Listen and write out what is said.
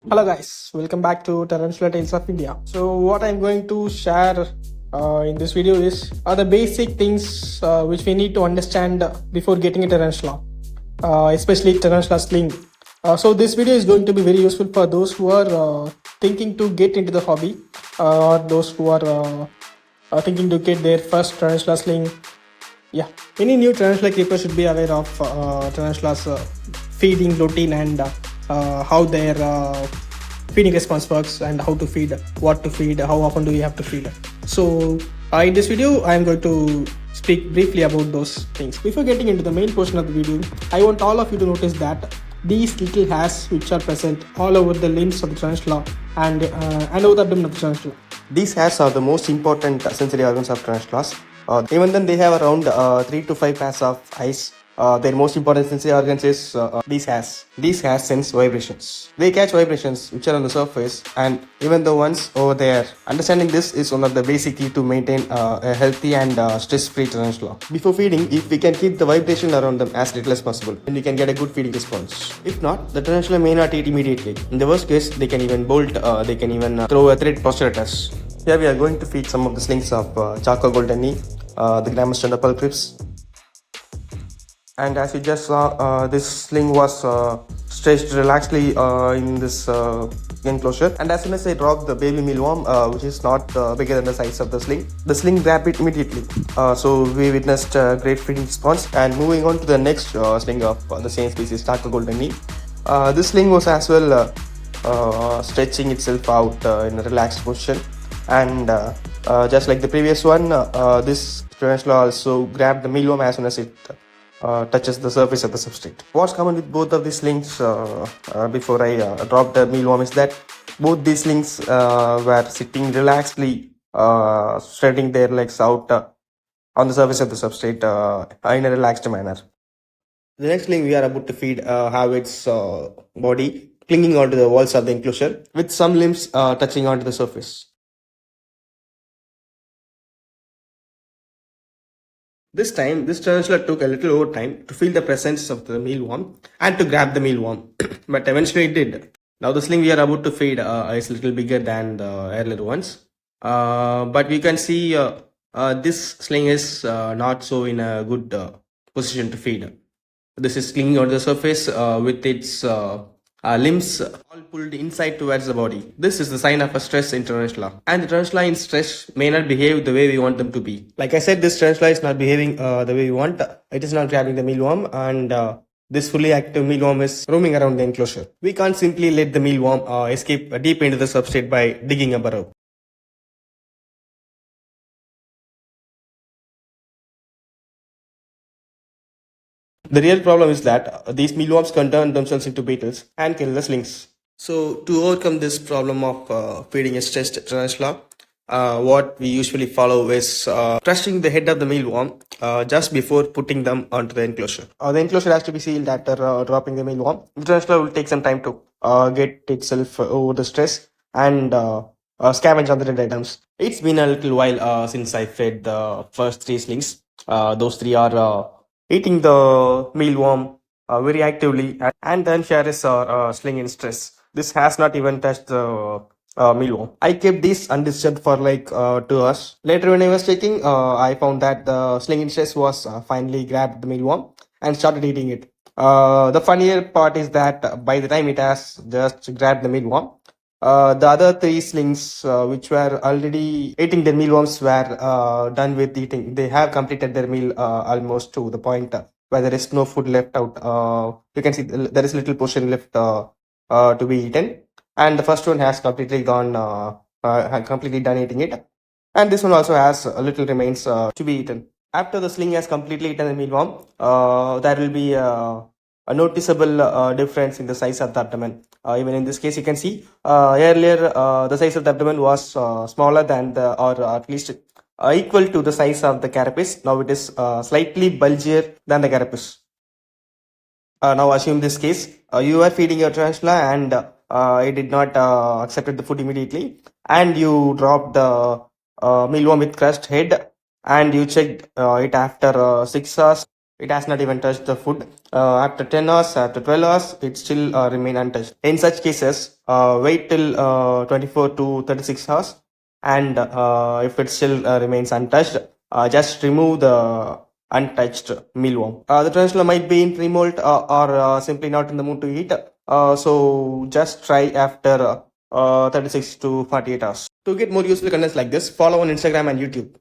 Hello guys, welcome back to Tarantula Tales of India. So what I'm going to share in this video is are the basic things which we need to understand before getting a tarantula, especially Tarantula Sling. So this video is going to be very useful for those who are thinking to get into the hobby or those who are thinking to get their first Tarantula Sling. Yeah, any new tarantula keeper should be aware of tarantula's feeding routine and how their feeding response works and how to feed, what to feed, how often do we have to feed. So in this video, I am going to speak briefly about those things. Before getting into the main portion of the video, I want all of you to notice that these little hairs which are present all over the limbs of the tarantula and over the abdomen of the tarantula. These hairs are the most important sensory organs of tarantulas. Even then, they have around 3 to 5 pairs of eyes. Their most important sensory organs is these hairs. These hairs sense vibrations. They catch vibrations which are on the surface and even the ones over there. Understanding this is one of the basic key to maintain a healthy and stress-free tarantula. Before feeding, if we can keep the vibration around them as little as possible, then we can get a good feeding response. If not, the tarantula may not eat immediately. In the worst case, they can even bolt, they can even throw a threat posture at us. Here we are going to feed some of the slings of charcoal golden knee, the Grammastola pulchripes. And as you just saw, this sling was stretched relaxedly in this enclosure. And as soon as I dropped the baby mealworm, which is not bigger than the size of the sling grabbed it immediately. So we witnessed a great feeding response. And moving on to the next sling of the same species, charcoal golden knee. This sling was as well stretching itself out in a relaxed position. And just like the previous one, this tarantula also grabbed the mealworm as soon as it touches the surface of the substrate. What's common with both of these slings before I dropped the mealworm is that both these slings were sitting relaxedly, spreading their legs out on the surface of the substrate in a relaxed manner. The next sling we are about to feed have its body clinging onto the walls of the enclosure with some limbs touching onto the surface. This time, this tarantula took a little over time to feel the presence of the mealworm and to grab the mealworm, but eventually it did. Now the sling we are about to feed is a little bigger than the earlier ones, but we can see this sling is not so in a good position to feed. This is clinging on the surface with its limbs all pulled inside towards the body. This is the sign of a stress in tarantula. And the tarantula in stress may not behave the way we want them to be. Like I said, this tarantula is not behaving the way we want. It is not grabbing the mealworm and this fully active mealworm is roaming around the enclosure. We can't simply let the mealworm escape deep into the substrate by digging a burrow. The real problem is that these mealworms can turn themselves into beetles and kill the slings. So to overcome this problem of feeding a stressed tarantula, what we usually follow is crushing the head of the mealworm just before putting them onto the enclosure. The enclosure has to be sealed after dropping the mealworm. The tarantula will take some time to get itself over the stress and scavenge on the dead items. It's been a little while since I fed the first 3 slings. Those 3 are eating the mealworm very actively, and then share is sling in stress. This has not even touched the mealworm. I kept this undisturbed for like 2 hours. Later, when I was checking, I found that the sling in stress was finally grabbed the mealworm and started eating it. The funnier part is that by the time it has just grabbed the mealworm, the other 3 slings, which were already eating their mealworms, were done with eating. They have completed their meal almost to the point where there is no food left out. You can see there is little portion left to be eaten, and the first one has completely completely done eating it, and this one also has a little remains to be eaten. After the sling has completely eaten the mealworm, there will be a noticeable difference in the size of the abdomen. Even in this case, you can see earlier the size of the abdomen was smaller than or at least equal to the size of the carapace. Now it is slightly bulgier than the carapace. Now assume this case, you are feeding your tarantula and it did not accept the food immediately, and you dropped the mealworm with crushed head and you checked it after 6 hours. It has not even touched the food. After 10 hours, after 12 hours, it still remain untouched. In such cases, wait till 24 to 36 hours, and if it still remains untouched, just remove the untouched mealworm. The tarantula might be in pre-molt or simply not in the mood to eat. So just try after 36 to 48 hours. To get more useful contents like this, follow on Instagram and YouTube.